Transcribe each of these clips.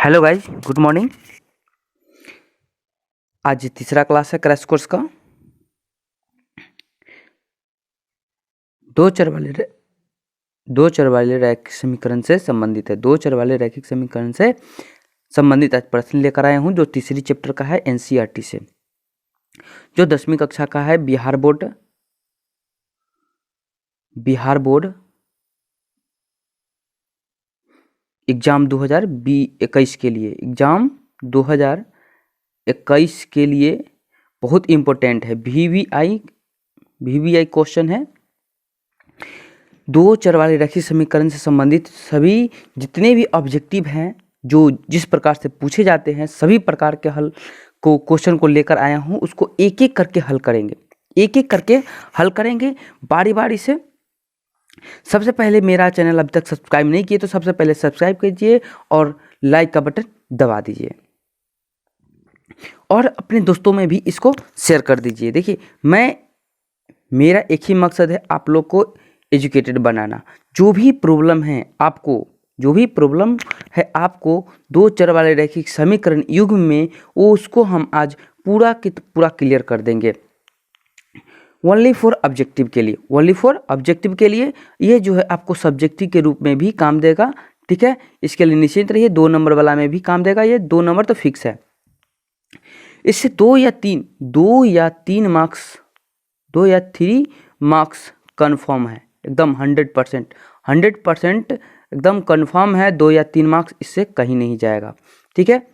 Hello guys, good morning. आज तीसरा class है क्रैश कोर्स का। दो चर वाले रैखिक समीकरण से संबंधित है। दो चर वाले रैखिक समीकरण से संबंधित आज प्रश्न लेकर आया हूं, जो तीसरी चैप्टर का है एनसीईआरटी से, जो 10वीं कक्षा का है बिहार बोर्ड एग्जाम 2021 के लिए, एग्जाम 2021 के लिए बहुत इम्पोर्टेंट है। वीवीआई क्वेश्चन है। दो चर वाले रैखिक समीकरण से संबंधित सभी जितने भी ऑब्जेक्टिव हैं, जो जिस प्रकार से पूछे जाते हैं, सभी प्रकार के हल को क्वेश्चन को लेकर आया हूं। उसको एक एक करके हल करेंगे, बारी बारी से। सबसे पहले मेरा चैनल अभी तक सब्सक्राइब नहीं किए तो सबसे पहले सब्सक्राइब कीजिए और लाइक का बटन दबा दीजिए और अपने दोस्तों में भी इसको शेयर कर दीजिए। देखिए, मेरा एक ही मकसद है, आप लोग को एजुकेटेड बनाना। जो भी प्रॉब्लम है आपको दो चर वाले रैखिक समीकरण युग्म में, वो उसको हम आज पूरा क्लियर कर देंगे। ओनली फॉर ऑब्जेक्टिव के लिए ये जो है आपको सब्जेक्टिव के रूप में भी काम देगा। ठीक है, इसके लिए निश्चिंत रहिए। 2 नंबर वाला में भी काम देगा। ये 2 नंबर तो फिक्स है। इससे 2 या 3 मार्क्स कन्फर्म है, एकदम 100% एकदम कन्फर्म है। 2 या 3 मार्क्स इससे कहीं नहीं जाएगा। ठीक है,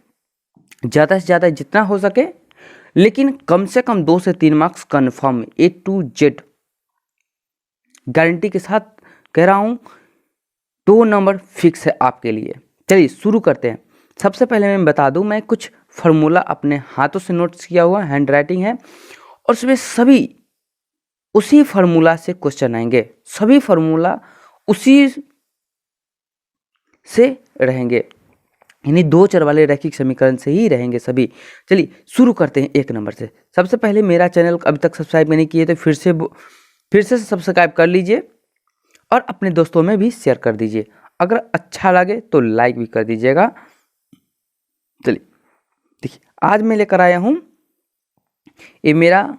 ज़्यादा से ज़्यादा जितना हो सके, लेकिन कम से कम 2 से 3 marks confirm, A to Z guarantee के साथ कह रहा हूं। 2 नंबर फिक्स है आपके लिए। चलिए शुरू करते हैं। सबसे पहले मैं बता दूं, मैं कुछ फार्मूला अपने हाथों से नोट्स किया हुआ, हैंड राइटिंग है, और उसमें सभी उसी फार्मूला से क्वेश्चन आएंगे। सभी फार्मूला उसी से रहेंगे, यानी दो चर वाले रैखिक समीकरण से ही रहेंगे सभी। चलिए शुरू करते हैं 1 नंबर से। सबसे पहले मेरा चैनल अभी तक सब्सक्राइब नहीं किए तो फिर से सब्सक्राइब कर लीजिए और अपने दोस्तों में भी शेयर कर दीजिए। अगर अच्छा लगे तो लाइक भी कर दीजिएगा। चलिए देखिए, आज मैं लेकर आया हूं, ये मेरा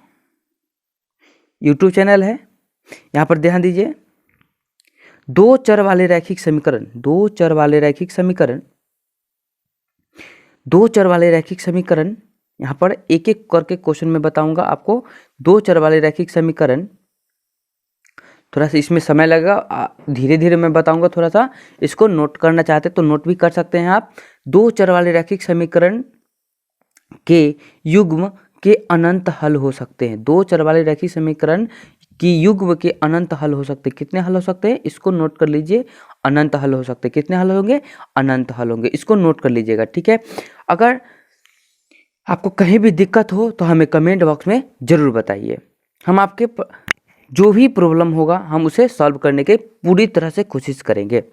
YouTube चैनल है। यहां पर ध्यान दीजिए, दो चर वाले रैखिक समीकरण यहाँ पर एक एक करके क्वेश्चन में बताऊंगा आपको। दो चर वाले रैखिक समीकरण, थोड़ा सा इसमें समय लगेगा, धीरे धीरे मैं बताऊंगा। थोड़ा सा इसको नोट करना चाहते तो नोट भी कर सकते हैं आप। दो चर वाले रैखिक समीकरण के युग्म के अनंत हल हो सकते हैं। दो चर वाले रैखिक समीकरण की युग्म के अनंत हल हो सकते हैं। कितने हल हो सकते हैं, इसको नोट कर लीजिए। अनंत हल हो सकते हैं। कितने हल होंगे, अनंत हल होंगे। इसको नोट कर लीजिएगा। ठीक है, अगर आपको कहीं भी दिक्कत हो तो हमें कमेंट बॉक्स में जरूर बताइए। हम आपके जो भी प्रॉब्लम होगा हम उसे सॉल्व करने के पूरी तरह से कोशिश करेंगे।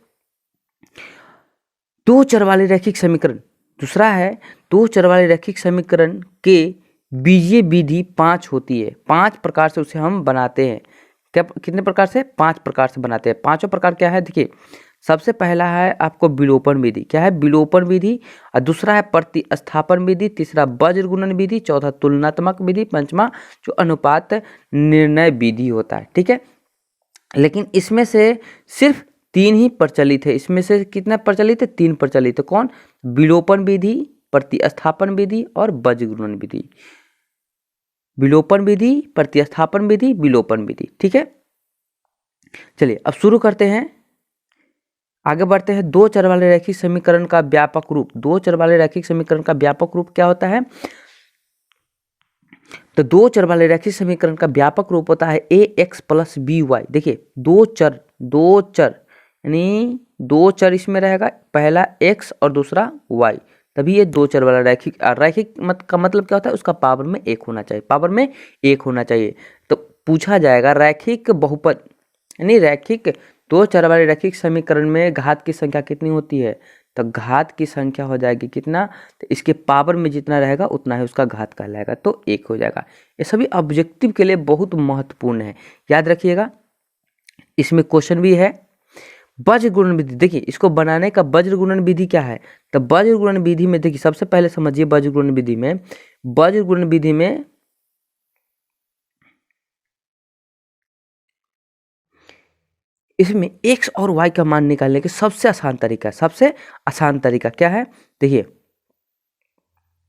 दो चर वाले रैखिक समीकरण, दूसरा है, दो चर वाले रैखिक समीकरण के बीजीय विधि 5 होती है। 5 प्रकार से उसे हम बनाते हैं। कितने प्रकार से, 5 प्रकार से बनाते हैं। 5वां प्रकार क्या है, देखिए, सबसे पहला है आपको विलोपन विधि। क्या है, विलोपन विधि। और दूसरा है प्रतिस्थापन विधि। तीसरा वज्र गुणन विधि। चौथा तुलनात्मक विधि। 5वां जो अनुपात निर्णय विधि होता है। ठीक है, लेकिन इसमें से सिर्फ 3 ही प्रचलित है। इसमें से कितना प्रचलित है, 3 प्रचलित है। कौन, विलोपन विधि, प्रतिस्थापन विधि और वज्र गुणन विधि। विलोपन विधि, प्रतिस्थापन विधि, विलोपन विधि। ठीक है, चलिए अब शुरू करते हैं, आगे बढ़ते हैं। दो चर वाले रैखिक समीकरण का व्यापक रूप। दो चर वाले रैखिक समीकरण का व्यापक रूप क्या होता है, तो दो चर वाले रैखिक समीकरण का व्यापक रूप होता है ax + by। देखिए, दो चर यानी दो चर इसमें रहेगा, पहला x और दूसरा y, तभी ये दो चर वाला रैखिक का मतलब क्या होता है, उसका पावर में 1 होना चाहिए। तो पूछा जाएगा रैखिक बहुपद, यानी रैखिक दो चर वाले रैखिक समीकरण में घात की संख्या कितनी होती है, तो घात की संख्या हो जाएगी कितना, तो इसके पावर में जितना रहेगा उतना ही उसका घात कहलाएगा, तो 1 हो जाएगा। ये सभी ऑब्जेक्टिव के लिए बहुत महत्वपूर्ण है, याद रखिएगा। इसमें क्वेश्चन भी है, वज्र गुणन विधि, देखिए इसको बनाने का वज्र गुणन विधि क्या है, तो वज्र गुणन विधि में देखिए सबसे पहले समझिए वज्र गुणन विधि में, वज्र गुणन विधि में इसमें x और y का मान निकालने के सबसे आसान तरीका, सबसे आसान तरीका क्या है, देखिए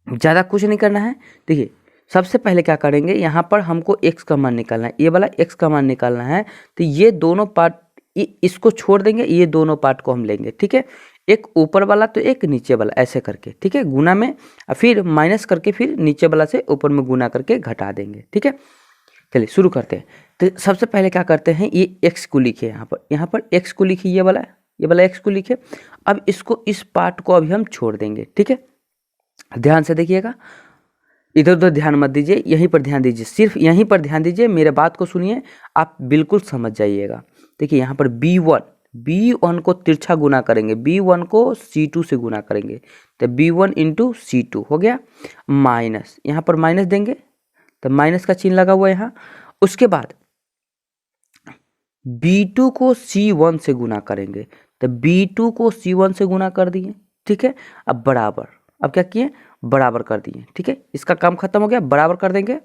ज़्यादा कुछ नहीं करना है। देखिए सबसे पहले क्या करेंगे, यहाँ पर हमको x का मान निकालना है, ये वाला x का मान निकालना है, तो ये दोनों पार्ट इसको छोड़ देंगे, ये दोनों पार्ट को हम लेंगे, ठीक है, एक ऊपर वाला तो एक नीचे वाला, ऐसे करके, ठीक है, गुना में और फिर माइनस करके फिर नीचे वाला से ऊपर में गुना करके घटा देंगे, ठीक है। चलिए शुरू करते हैं। तो सबसे पहले क्या करते हैं, ये x को लिखे यहाँ पर x को लिखिए, ये वाला x को लिखे। अब इसको, इस पार्ट को अभी हम छोड़ देंगे, ठीक है, ध्यान से देखिएगा, इधर उधर ध्यान मत दीजिए, यहीं पर ध्यान दीजिए, सिर्फ यहीं पर ध्यान दीजिए, मेरे बात को सुनिए, आप बिल्कुल समझ जाइएगा। देखिए यहाँ पर b1 को तिरछा गुना करेंगे, b1 को c2 से गुना करेंगे, तो b1 इंटू c2 हो गया, माइनस, यहाँ पर माइनस देंगे तो माइनस का चिन्ह लगा हुआ है यहाँ। उसके बाद b2 को c1 से गुना करेंगे, तो b2 को c1 से गुना कर दिए, ठीक है, अब बराबर, अब क्या किए, बराबर कर दिए, ठीक है, इसका काम खत्म हो गया, बराबर कर देंगे,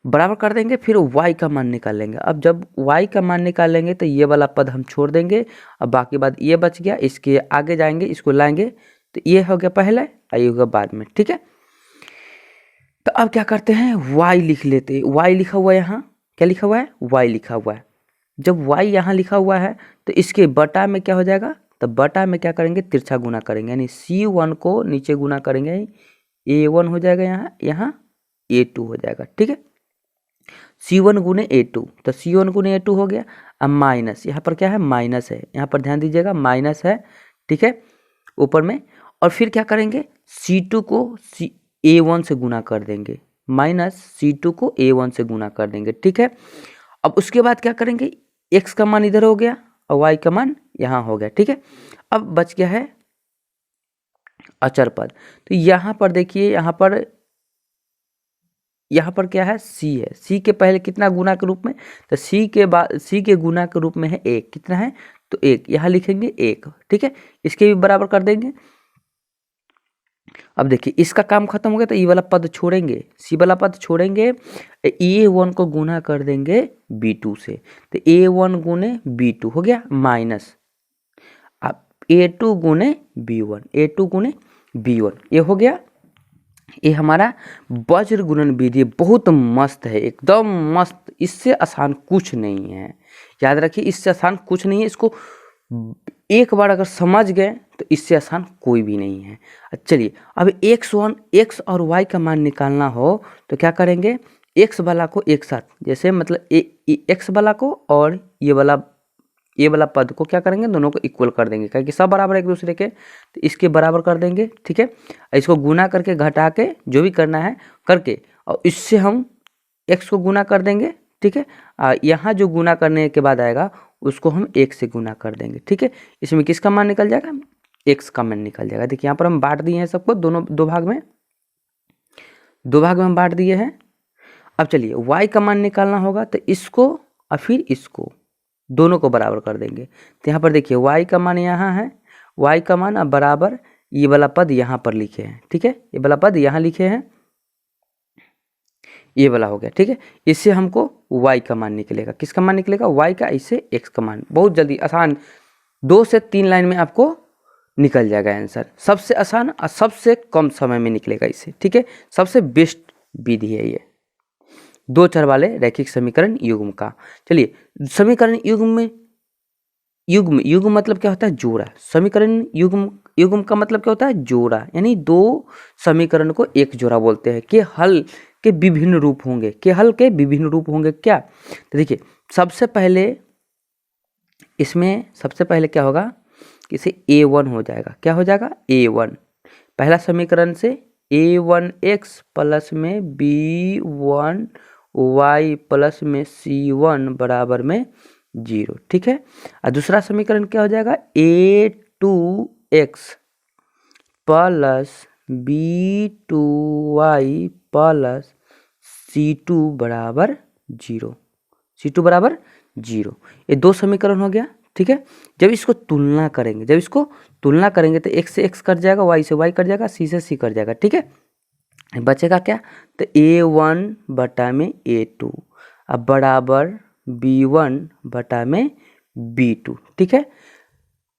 बराबर कर देंगे, फिर y का मान निकाल लेंगे। अब जब y का मान निकाल लेंगे तो ये वाला पद हम छोड़ देंगे, अब बाकी बात ये बच गया, इसके आगे जाएंगे, इसको लाएंगे, तो ये हो गया पहले और ये होगा बाद में, ठीक है। तो अब क्या करते हैं, y लिख लेते हैं, y लिखा हुआ है यहाँ, क्या लिखा हुआ है, y लिखा हुआ है। जब y यहाँ लिखा हुआ है तो इसके बटा में क्या हो जाएगा, तो बटा में क्या करेंगे, तिरछा गुना करेंगे, यानी c1 को नीचे गुना करेंगे, a1 हो जाएगा, यहाँ a2 हो जाएगा, ठीक है, c1 गुने a2, तो c1 गुने a2 हो गया। अब माइनस, यहाँ पर क्या है, माइनस है, यहाँ पर ध्यान दीजिएगा, माइनस है, ठीक है, ऊपर में, और फिर क्या करेंगे, c2 को a1 से गुना कर देंगे, माइनस c2 को a1 से गुना कर देंगे, ठीक है। अब उसके बाद क्या करेंगे, x का मान इधर हो गया और y का मान यहाँ हो गया, ठीक है। अब बच गया है अचर पद, तो यहाँ पर देखिए, यहाँ पर क्या है, c है, c के पहले कितना गुना के रूप में, तो c के बाद c के गुना के रूप में है 1, कितना है, तो 1, यहाँ लिखेंगे 1, ठीक है, इसके भी बराबर कर देंगे। अब देखिए इसका काम खत्म हो गया, तो ये वाला पद छोड़ेंगे, c वाला पद छोड़ेंगे, a1 को गुना कर देंगे b2 से, तो a1 गुने b2 हो गया, माइनस अब a2 गुने b1, ये हो गया। ये हमारा वज्र गुणन विधि बहुत मस्त है, एकदम मस्त, इससे आसान कुछ नहीं है, याद रखिए, इससे आसान कुछ नहीं है, इसको एक बार अगर समझ गए तो इससे आसान कोई भी नहीं है। चलिए अब x और y का मान निकालना हो तो क्या करेंगे, x वाला को एक साथ, जैसे मतलब x वाला को और ये वाला पद को क्या करेंगे, दोनों को इक्वल कर देंगे, क्योंकि सब बराबर एक दूसरे के, तो इसके बराबर कर देंगे, ठीक है, इसको गुना करके घटा के जो भी करना है करके, और इससे हम x को गुना कर देंगे, ठीक है, यहाँ जो गुना करने के बाद आएगा उसको हम 1 से गुना कर देंगे, ठीक है, इसमें किसका मान निकल जाएगा, x का मान निकल जाएगा। देखिए यहाँ पर हम बांट दिए हैं सबको, दो भाग में हम बांट दिए हैं। अब चलिए y का मान निकालना होगा, तो इसको और फिर इसको दोनों को बराबर कर देंगे, तो यहाँ पर देखिए y का मान यहाँ है, y का मान अब बराबर ये वाला पद यहाँ पर लिखे हैं, ठीक है, ये वाला पद यहाँ लिखे हैं, ये वाला हो गया, ठीक है, इससे हमको y का मान निकलेगा, किसका मान निकलेगा, y का, इससे x का मान, बहुत जल्दी आसान, 2 से 3 लाइन में आपको निकल जाएगा आंसर, सबसे आसान और सबसे कम समय में निकलेगा इससे, ठीक है, सबसे बेस्ट विधि है ये 2 चर वाले रैखिक समीकरण युग्म का। चलिए समीकरण युग्म मतलब क्या होता है, जोड़ा, समीकरण युग्म का मतलब क्या होता है, जोड़ा, यानी 2 समीकरण को एक जोड़ा बोलते हैं, कि हल के विभिन्न रूप होंगे, क्या, तो देखिए सबसे पहले क्या होगा, इसे a1 हो जाएगा, क्या हो जाएगा, a1, पहला समीकरण से a1x प्लस में b1y प्लस में c1 बराबर में 0, ठीक है, और दूसरा समीकरण क्या हो जाएगा, a2x plus b2y plus c2 बराबर 0, ये 2 समीकरण हो गया, ठीक है। जब इसको तुलना करेंगे तो x से x कट जाएगा, y से y कट जाएगा, c से c कट जाएगा, ठीक है। बचेगा क्या, तो a1 बटा में a2 अब बराबर b1 बटा में b2, ठीक है,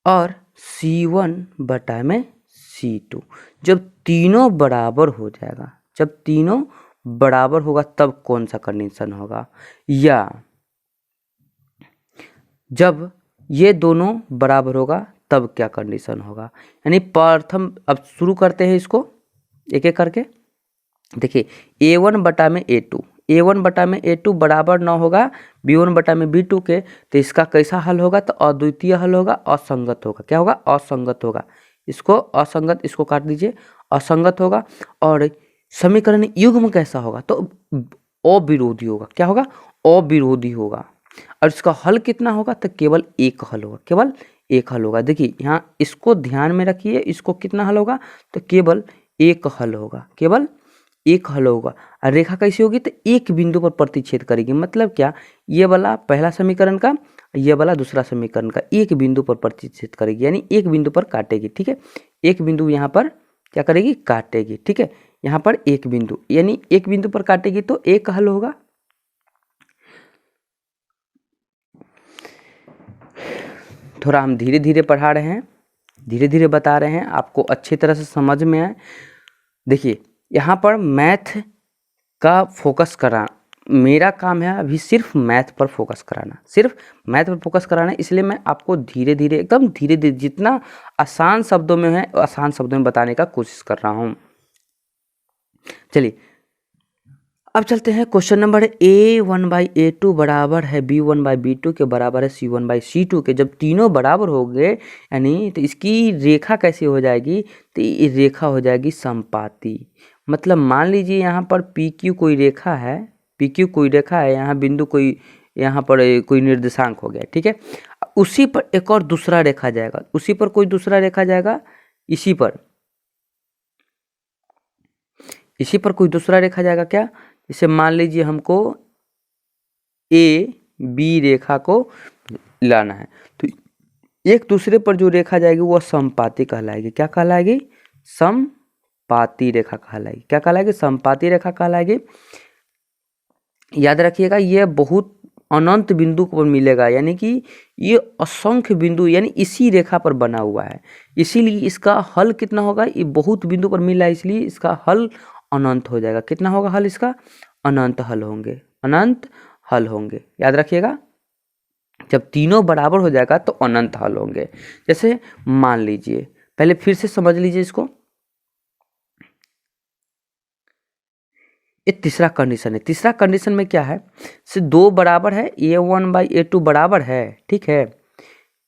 और c1 बटा में c2। जब तीनों बराबर हो जाएगा, जब तीनों बराबर होगा तब कौन सा कंडीशन होगा, या जब ये दोनों बराबर होगा तब क्या कंडीशन होगा। यानी प्रथम अब शुरू करते हैं इसको एक एक करके। देखिए a1 बटा में a2 बराबर न होगा b1 बटा में b2 के, तो इसका कैसा हल होगा, तो अद्वितीय हल होगा, असंगत होगा। क्या होगा, असंगत होगा। इसको असंगत, इसको काट दीजिए, असंगत होगा। और समीकरण युग्म कैसा होगा, तो अविरोधी होगा। क्या होगा, अविरोधी होगा। और इसका हल कितना होगा, तो केवल एक हल होगा, केवल एक हल होगा। देखिए यहाँ इसको ध्यान में रखिए, इसको कितना हल होगा, तो केवल एक हल होगा, केवल एक हल होगा। और रेखा कैसी होगी, तो एक बिंदु पर प्रतिच्छेद करेगी। मतलब क्या, ये वाला पहला समीकरण का, ये वाला दूसरा समीकरण का एक बिंदु पर प्रतिच्छेद करेगी, यानी एक बिंदु पर काटेगी, ठीक है। एक बिंदु यहाँ पर क्या करेगी, काटेगी, ठीक है। यहाँ पर एक बिंदु, यानी एक बिंदु पर काटेगी तो एक हल होगा। थोड़ा हम धीरे धीरे पढ़ा रहे हैं, धीरे धीरे बता रहे हैं, आपको अच्छी तरह से समझ में आए। देखिए यहाँ पर मैथ का फोकस करा, मेरा काम है अभी सिर्फ मैथ पर फोकस कराना, सिर्फ मैथ पर फोकस कराना। इसलिए मैं आपको धीरे धीरे, एकदम धीरे धीरे, जितना आसान शब्दों में है आसान शब्दों में बताने का कोशिश कर रहा हूँ। चलिए अब चलते हैं क्वेश्चन नंबर a1/a2 बराबर है b1/b2 के बराबर है c1/c2 के। जब तीनों बराबर हो गए, यानी तो इसकी रेखा कैसी हो जाएगी, तो ये रेखा हो जाएगी संपाती। मतलब मान लीजिए यहाँ पर PQ कोई रेखा है, PQ कोई रेखा है, यहाँ बिंदु कोई, यहाँ पर कोई निर्देशांक हो गया, ठीक है। उसी पर एक और दूसरा रेखा जाएगा, उसी पर कोई दूसरा रेखा जाएगा, इसी पर कोई दूसरा रेखा जाएगा। क्या, इसे मान लीजिए हमको AB रेखा को लाना है, तो एक दूसरे पर जो रेखा जाएगी वो समपाती कहलाएगी। क्या कहलाएगी, समपाती रेखा कहलाएगी। क्या कहलाएगी, समपाती रेखा कहलाएगी। याद रखिएगा ये बहुत अनंत बिंदु पर मिलेगा, यानी कि ये असंख्य बिंदु यानी इसी रेखा पर बना हुआ है, इसीलिए इसका हल कितना होगा, ये बहुत बिंदु पर मिला है, इसलिए इसका हल अनंत हो जाएगा। कितना होगा हल इसका, अनंत हल होंगे, अनंत हल होंगे। याद रखिएगा जब तीनों बराबर हो जाएगा तो अनंत हल होंगे। जैसे मान लीजिए, पहले फिर से समझ लीजिए इसको, ये तीसरा कंडीशन है। तीसरा कंडीशन में क्या है, से दो बराबर है, a1/a2 बराबर है, ठीक है,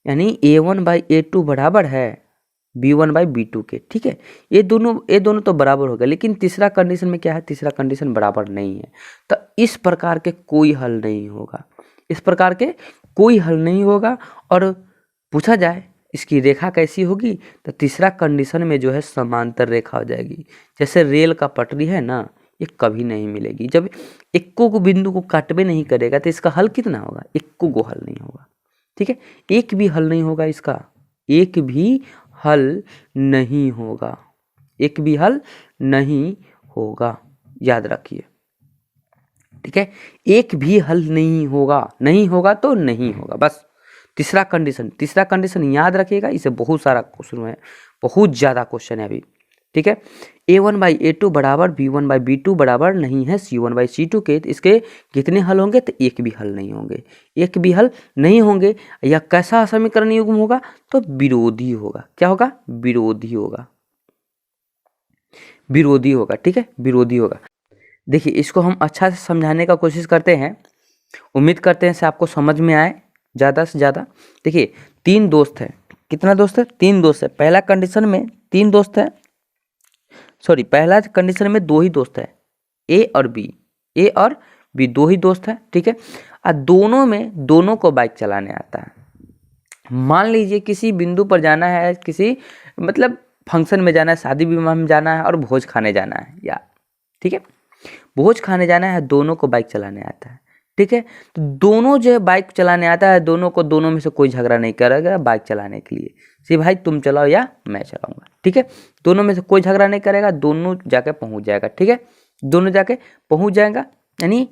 यानी a1/a2 बराबर है b1/b2 के, ठीक है। ये दोनों तो बराबर हो गए, लेकिन तीसरा कंडीशन में क्या है, तीसरा कंडीशन बराबर नहीं है। तो इस प्रकार के कोई हल नहीं होगा, इस प्रकार के कोई हल नहीं होगा। और पूछा जाए इसकी रेखा कैसी होगी, तो तीसरा कंडीशन में जो है समांतर रेखा हो जाएगी। जैसे रेल का पटरी है ना, ये कभी नहीं मिलेगी। जब इक्को को बिंदु को काटवे नहीं करेगा तो इसका हल कितना होगा, इक्को को हल नहीं होगा, ठीक है। एक भी हल नहीं होगा इसका, एक भी हल नहीं होगा, एक भी हल नहीं होगा, याद रखिए, ठीक है। एक भी हल नहीं होगा, नहीं होगा तो नहीं होगा, बस। तीसरा कंडीशन याद रखिएगा, इसे बहुत सारा क्वेश्चन है, बहुत ज़्यादा क्वेश्चन है अभी, ठीक है। a1/a2 बराबर b1/b2 बराबर नहीं है c1/c2 के, तो इसके कितने हल होंगे, तो एक भी हल नहीं होंगे, एक भी हल नहीं होंगे। या कैसा समीकरण युग्म होगा, तो विरोधी होगा। क्या होगा, विरोधी होगा, विरोधी होगा, ठीक है, विरोधी होगा। देखिए इसको हम अच्छा से समझाने का कोशिश करते हैं, उम्मीद करते हैं से आपको समझ में आए ज़्यादा से ज़्यादा। देखिए तीन दोस्त हैं, कितना दोस्त है, तीन दोस्त है। पहला कंडीशन में तीन दोस्त है, सॉरी पहला कंडीशन में दो ही दोस्त है, ए और बी दो ही दोस्त है, ठीक है। और दोनों को बाइक चलाने आता है। मान लीजिए किसी बिंदु पर जाना है, किसी मतलब फंक्शन में जाना है, शादी विवाह में जाना है और भोज खाने जाना है, या ठीक है, भोज खाने जाना है, दोनों को बाइक चलाने आता है, ठीक है। तो दोनों जो है बाइक चलाने आता है, दोनों को दोनों में से कोई झगड़ा नहीं करेगा बाइक चलाने के लिए, सिर्फ भाई तुम चलाओ या मैं चलाऊंगा, ठीक है। दोनों में से कोई झगड़ा नहीं करेगा, दोनों जाके पहुंच जाएगा, ठीक है। दोनों जाके पहुंच जाएगा यानी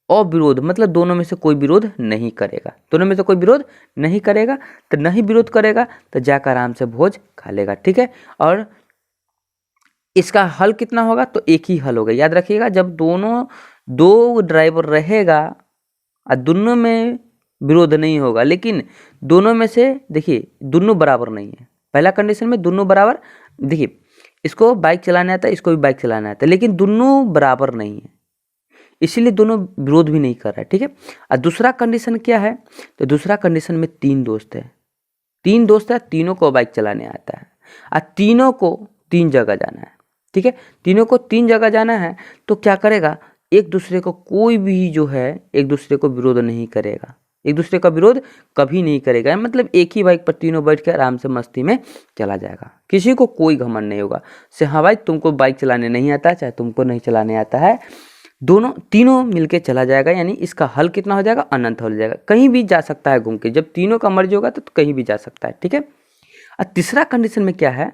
अविरोध, मतलब दोनों में से कोई विरोध नहीं करेगा, दोनों में से कोई विरोध नहीं करेगा, तो नहीं विरोध करेगा तो जाकर आराम से भोज खा लेगा, ठीक है। और इसका हल कितना होगा, तो एक ही हल होगा, याद रखिएगा। जब दोनों दो ड्राइवर रहेगा और दोनों में विरोध नहीं होगा, लेकिन दोनों में से देखिए दोनों बराबर नहीं है, पहला कंडीशन में दोनों बराबर, देखिए इसको बाइक चलाना आता है, इसको भी बाइक चलाना आता है, लेकिन दोनों बराबर नहीं है, इसीलिए दोनों विरोध भी नहीं कर रहा है, ठीक है। और दूसरा कंडीशन क्या है, तो दूसरा कंडीशन में तीन दोस्त है, तीन दोस्त है, तीनों को बाइक चलाने आता है और तीनों को तीन जगह जाना है, ठीक है। तीनों को तीन जगह जाना है तो क्या करेगा, एक दूसरे को कोई भी जो है एक दूसरे को विरोध नहीं करेगा, एक दूसरे का विरोध कभी नहीं करेगा, मतलब एक ही बाइक पर तीनों बैठ के आराम से मस्ती में चला जाएगा, किसी को कोई घमंड नहीं होगा से हाँ भाई तुमको बाइक चलाने नहीं आता, चाहे तुमको नहीं चलाने आता है, दोनों तीनों मिलके चला जाएगा, यानी इसका हल कितना हो जाएगा, अनंत हो जाएगा, कहीं भी जा सकता है घूम के, जब तीनों का मर्जी होगा तो कहीं भी जा सकता है, ठीक है। और तीसरा कंडीशन में क्या है,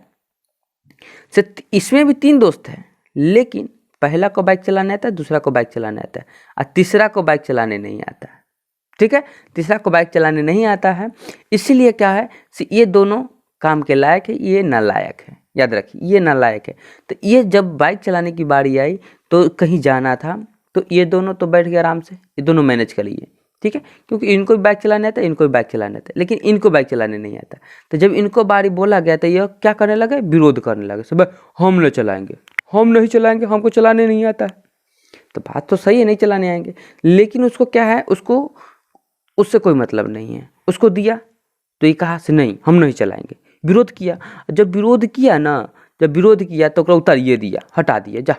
इसमें भी तीन दोस्त हैं, लेकिन पहला को बाइक चलाने आता है, दूसरा को बाइक चलाने आता है और तीसरा को बाइक चलाने नहीं आता है, ठीक है। तीसरा को बाइक चलाने नहीं आता है, इसीलिए क्या है, ये दोनों काम के लायक है, ये नालायक है, याद रखिए ये नालायक है। तो ये जब बाइक चलाने की बारी आई तो कहीं जाना था, तो ये दोनों तो बैठ गए आराम से, ये दोनों मैनेज कर लिए, ठीक है, क्योंकि इनको भी बाइक चलाने आता है, इनको भी बाइक चलाने आता है, लेकिन इनको बाइक चलाने नहीं आता। तो जब इनको बारी बोला गया तो ये क्या करने लगे, विरोध करने लगे, सब हम न चलाएंगे, हम नहीं चलाएंगे, हमको चलाने नहीं आता है। तो बात तो सही है, नहीं चलाने आएंगे, लेकिन उसको क्या है, उसको उससे कोई मतलब नहीं है, उसको दिया तो ये कहा से नहीं हम नहीं चलाएंगे, विरोध किया, जब विरोध किया ना, जब विरोध किया तो उतारिए दिया, हटा दिया, जा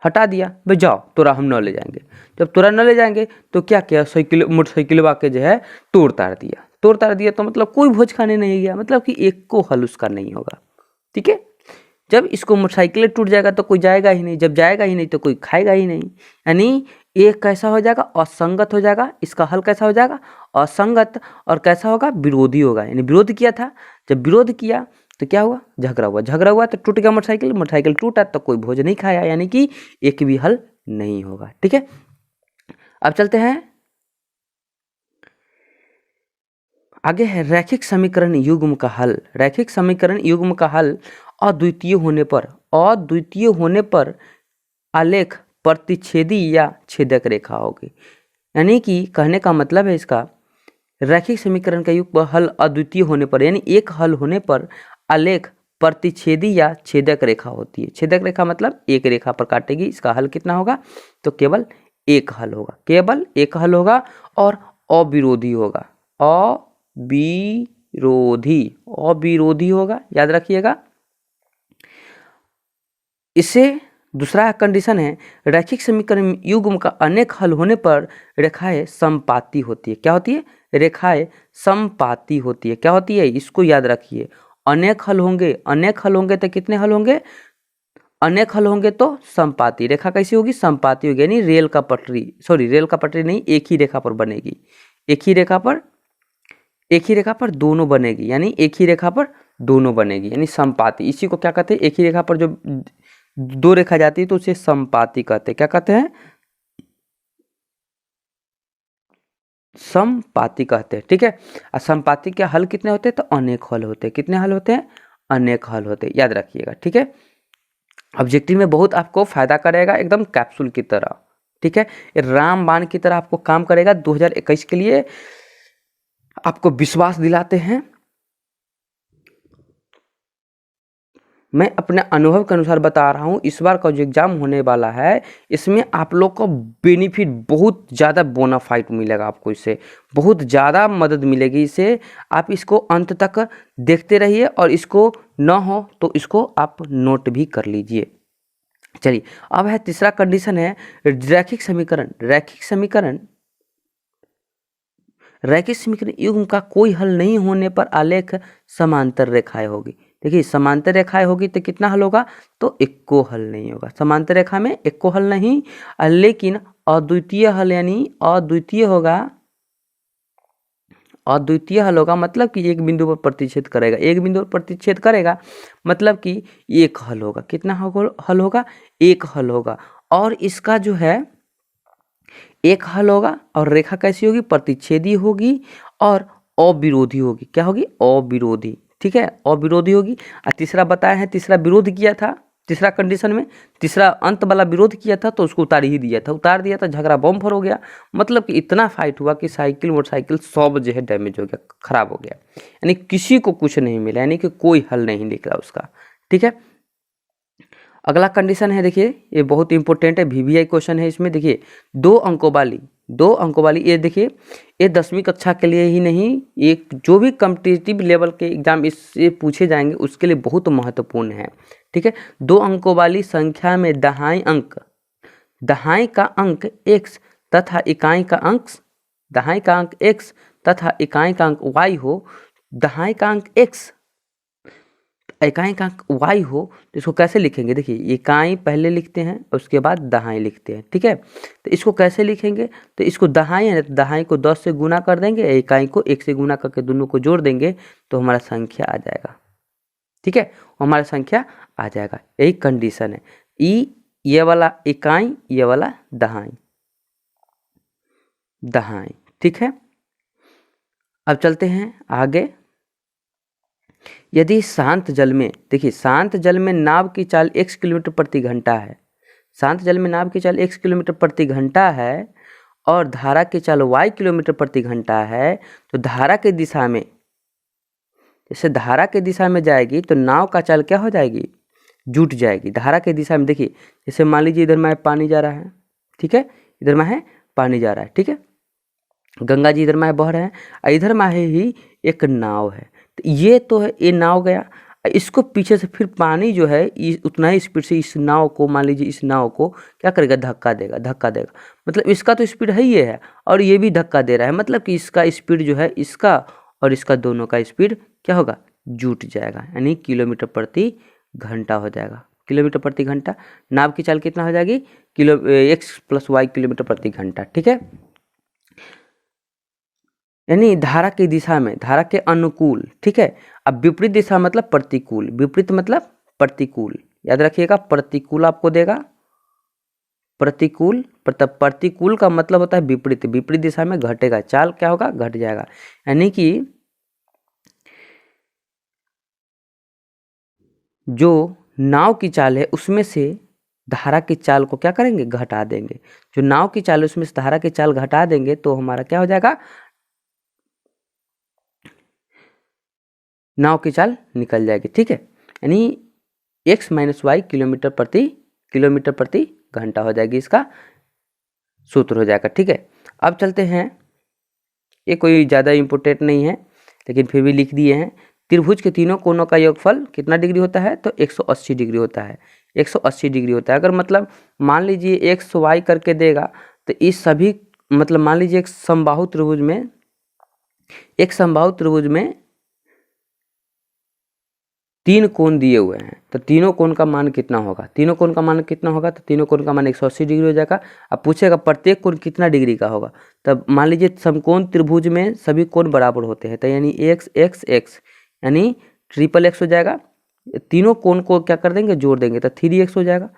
हटा दिया, भाई जाओ तोरा हम न ले जाएंगे। जब तोरा न ले जाएंगे तो क्या किया, साइकिल मोटरसाइकिल के जो है तोड़ ताड़ दिया, तोड़ ताड़ दिया, तो मतलब कोई भोज खाने नहीं गया, मतलब कि एक को हल उसका नहीं होगा, ठीक है। जब इसको मोटरसाइकिल टूट जाएगा तो कोई जाएगा ही नहीं, जब जाएगा ही नहीं तो कोई खाएगा ही नहीं, यानी एक कैसा हो जाएगा, असंगत हो जाएगा, इसका हल कैसा हो जाएगा, असंगत, और कैसा होगा, विरोधी होगा, यानी विरोध किया था, जब विरोध किया तो क्या हुआ, झगड़ा हुआ, झगड़ा हुआ तो टूट गया मोटरसाइकिल, मोटरसाइकिल टूटा तो कोई भोज नहीं खाया, यानी कि एक भी हल नहीं होगा, ठीक है। अब चलते हैं आगे, है रैखिक समीकरण युग्म का हल। रैखिक समीकरण युग्म का हल अद्वितीय होने पर आलेख प्रतिच्छेदी या छेदक रेखा होगी, यानी कि कहने का मतलब है इसका, रैखिक समीकरण का युग्म हल अद्वितीय होने पर, यानी एक हल होने पर आलेख प्रतिच्छेदी या छेदक रेखा होती है। छेदक रेखा मतलब एक रेखा पर काटेगी, इसका हल कितना होगा, तो केवल एक हल होगा, केवल एक हल होगा, और अविरोधी होगा, अविरोधी होगा, याद रखिएगा। इससे दूसरा कंडीशन है, रैखिक समीकरण युग्म का अनेक हल होने पर रेखाएं समपाती होती है। क्या होती है, रेखाएं समपाती होती है, क्या होती है, इसको याद रखिए। अनेक हल होंगे तो कितने हल होंगे, अनेक हल होंगे तो समपाती, रेखा कैसी होगी, समपाती होगी, यानी रेल का पटरी नहीं, एक ही रेखा पर बनेगी, एक ही रेखा पर दोनों बनेगी, यानी एक ही रेखा पर दोनों बनेगी, यानी समपाती। इसी को क्या कहते हैं, एक ही रेखा पर जो दो रेखा जाती है तो उसे समपाती कहते हैं, क्या कहते हैं, समपाती कहते हैं, ठीक है। और समपाती के हल कितने होते हैं, तो अनेक हल होते हैं, कितने हल होते हैं, अनेक हल होते हैं, याद रखिएगा, ठीक है। ऑब्जेक्टिव में बहुत आपको फायदा करेगा, एकदम कैप्सूल की तरह, ठीक है, रामबाण की तरह आपको काम करेगा। 2021 के लिए आपको विश्वास दिलाते हैं, मैं अपने अनुभव के अनुसार बता रहा हूँ, इस बार का जो एग्जाम होने वाला है इसमें आप लोग को बेनिफिट बहुत ज़्यादा बोनाफाइड मिलेगा, आपको इससे बहुत ज़्यादा मदद मिलेगी, इससे आप इसको अंत तक देखते रहिए, और इसको न हो तो इसको आप नोट भी कर लीजिए। चलिए अब है तीसरा कंडीशन है रैखिक समीकरण युग्म का कोई हल नहीं होने पर आलेख समांतर रेखाएं होगी। देखिए समांतर रेखाएं होगी तो कितना हल होगा, तो एक को हल नहीं होगा, समांतर रेखा में एक को हल नहीं, लेकिन अद्वितीय हल यानी अद्वितीय होगा मतलब कि एक बिंदु पर प्रतिच्छेद करेगा, एक बिंदु पर प्रतिच्छेद करेगा मतलब कि एक हल होगा। कितना हल होगा? एक हल होगा। और इसका जो है एक हल होगा और रेखा कैसी होगी? प्रतिच्छेदी होगी और अविरोधी होगी। क्या होगी? अविरोधी। ठीक है, अविरोधी होगी। और तीसरा बताया है, तीसरा विरोध किया था, तीसरा कंडीशन में तीसरा अंत वाला विरोध किया था तो उसको उतार ही दिया था, उतार दिया था, झगड़ा बम फोड़ हो गया। मतलब कि इतना फाइट हुआ कि साइकिल मोटरसाइकिल सब जो है डैमेज हो गया, खराब हो गया, यानी किसी को कुछ नहीं मिला, यानी कि कोई हल नहीं निकला उसका। ठीक है, अगला कंडीशन है, देखिए ये बहुत इंपॉर्टेंट है, वीवीआई क्वेश्चन है इसमें। देखिए दो अंकों वाली ये देखिए, ये 10वीं कक्षा के लिए ही नहीं, एक जो भी कॉम्पिटिटिव लेवल के एग्जाम इससे पूछे जाएंगे उसके लिए बहुत महत्वपूर्ण है। ठीक है, 2 अंकों वाली संख्या में दहाई का अंक x तथा इकाई का अंक x तथा इकाई का अंक y हो, दहाई का अंक x इकाई का अंक y हो तो इसको कैसे लिखेंगे? देखिए इकाई पहले लिखते हैं उसके बाद दहाई लिखते हैं। ठीक है, तो इसको कैसे लिखेंगे? तो इसको दहाई है, दहाई को 10 से गुना कर देंगे, इकाई को 1 से गुना करके दोनों को जोड़ देंगे तो हमारा संख्या आ जाएगा। ठीक है, हमारा संख्या आ जाएगा, यही कंडीशन है। ये वाला इकाई, ये वाला दहाई। ठीक है, अब चलते हैं आगे। यदि शांत जल में, देखिए शांत जल में नाव की चाल x किलोमीटर प्रति घंटा है, शांत जल में नाव की चाल x किलोमीटर प्रति घंटा है और धारा की चाल y किलोमीटर प्रति घंटा है, तो धारा की दिशा में, जैसे धारा की दिशा में जाएगी तो नाव का चाल क्या हो जाएगी? जुट जाएगी। धारा की दिशा में देखिए, जैसे मान लीजिए इधर में पानी जा रहा है, ठीक है, इधर में है पानी जा रहा है, ठीक है, गंगा जी इधर में बह रहे हैं, इधर में ही एक नाव है, तो ये तो है, ये नाव गया, इसको पीछे से फिर पानी जो है उतना ही स्पीड से इस नाव को, मान लीजिए इस नाव को क्या करेगा? धक्का देगा। मतलब इसका तो स्पीड है ही है और ये भी धक्का दे रहा है, मतलब कि इसका स्पीड जो है, इसका और इसका दोनों का स्पीड क्या होगा? जुट जाएगा, यानी किलोमीटर प्रति घंटा हो जाएगा। किलोमीटर प्रति घंटा, नाव की चाल कितना हो जाएगी? x + y किलोमीटर प्रति घंटा। ठीक है, यानी धारा की दिशा में, धारा के अनुकूल। ठीक है, अब विपरीत दिशा मतलब प्रतिकूल, विपरीत मतलब प्रतिकूल, याद रखिएगा, प्रतिकूल आपको देगा, प्रतिकूल का मतलब होता है विपरीत, विपरीत दिशा में घटेगा, चाल क्या होगा? घट जाएगा। यानी कि जो नाव की चाल है उसमें से धारा की चाल को क्या करेंगे? घटा देंगे। जो नाव की चाल है उसमें से धारा की चाल घटा देंगे तो हमारा क्या हो जाएगा? नाव की चाल निकल जाएगी। ठीक है, यानी x - y किलोमीटर प्रति घंटा हो जाएगी, इसका सूत्र हो जाएगा। ठीक है, अब चलते हैं, ये कोई ज़्यादा इम्पोर्टेंट नहीं है लेकिन फिर भी लिख दिए हैं। त्रिभुज के तीनों कोनों का योगफल कितना डिग्री होता है? तो 180 डिग्री होता है, 180 डिग्री होता है। अगर मतलब मान लीजिए x y करके देगा तो इस सभी, मतलब मान लीजिए एक समबाहु त्रिभुज में 3 कोण दिए हुए हैं, तो तीनों कोण का मान कितना होगा? तीनों कोण का मान कितना होगा? तो तीनों कोण का मान 180 डिग्री हो जाएगा। अब पूछेगा प्रत्येक कोण कितना डिग्री का होगा, तब मान लीजिए समकोण त्रिभुज में सभी कोण बराबर होते हैं, तो यानी x यानी ट्रिपल x हो जाएगा। तीनों कोण को क्या कर देंगे? जोड़ देंगे तो 3x हो जाएगा।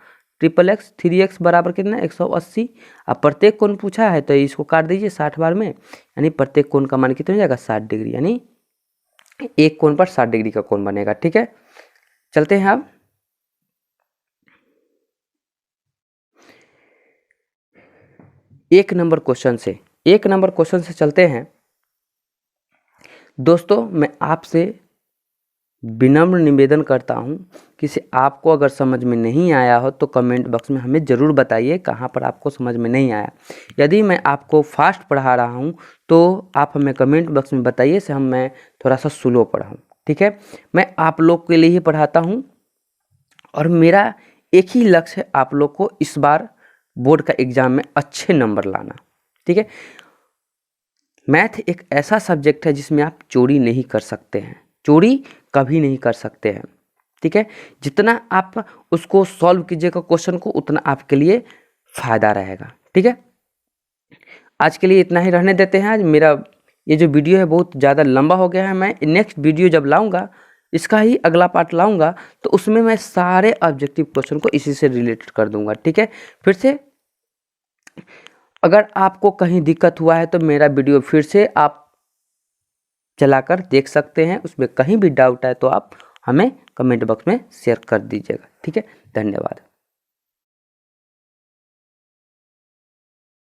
ट्रिपल x, 3x बराबर कितना? 180। अब प्रत्येक कोण पूछा है तो इसको काट दीजिए 60 बार में, यानी प्रत्येक कोण का मान कितना हो जाएगा? 60 डिग्री, यानी एक कोण पर 60 डिग्री का कोण बनेगा। ठीक है, चलते हैं अब एक नंबर क्वेश्चन से चलते हैं। दोस्तों मैं आपसे विनम्र निवेदन करता हूं कि आपको अगर समझ में नहीं आया हो तो कमेंट बॉक्स में हमें ज़रूर बताइए कहां पर आपको समझ में नहीं आया। यदि मैं आपको फास्ट पढ़ा रहा हूं तो आप हमें कमेंट बॉक्स में बताइए से मैं थोड़ा सा स्लो पढ़ाऊं। ठीक है, मैं आप लोग के लिए ही पढ़ाता हूं और मेरा एक ही लक्ष्य है, आप लोग को इस बार बोर्ड का एग्जाम में अच्छे नंबर लाना। ठीक है, मैथ एक ऐसा सब्जेक्ट है जिसमें आप चोरी नहीं कर सकते हैं, चोरी कभी नहीं कर सकते हैं। ठीक है, जितना आप उसको सॉल्व कीजिएगा क्वेश्चन को उतना आपके लिए फायदा रहेगा। ठीक है, आज के लिए इतना ही रहने देते हैं। आज मेरा ये जो वीडियो है बहुत ज़्यादा लंबा हो गया है। मैं नेक्स्ट वीडियो जब लाऊंगा, इसका ही अगला पार्ट लाऊंगा, तो उसमें मैं सारे ऑब्जेक्टिव क्वेश्चन को इसी से रिलेटेड कर दूंगा। ठीक है, फिर से अगर आपको कहीं दिक्कत हुआ है तो मेरा वीडियो फिर से आप चलाकर देख सकते हैं। उसमें कहीं भी डाउट है तो आप हमें कमेंट बॉक्स में शेयर कर दीजिएगा। ठीक है, धन्यवाद।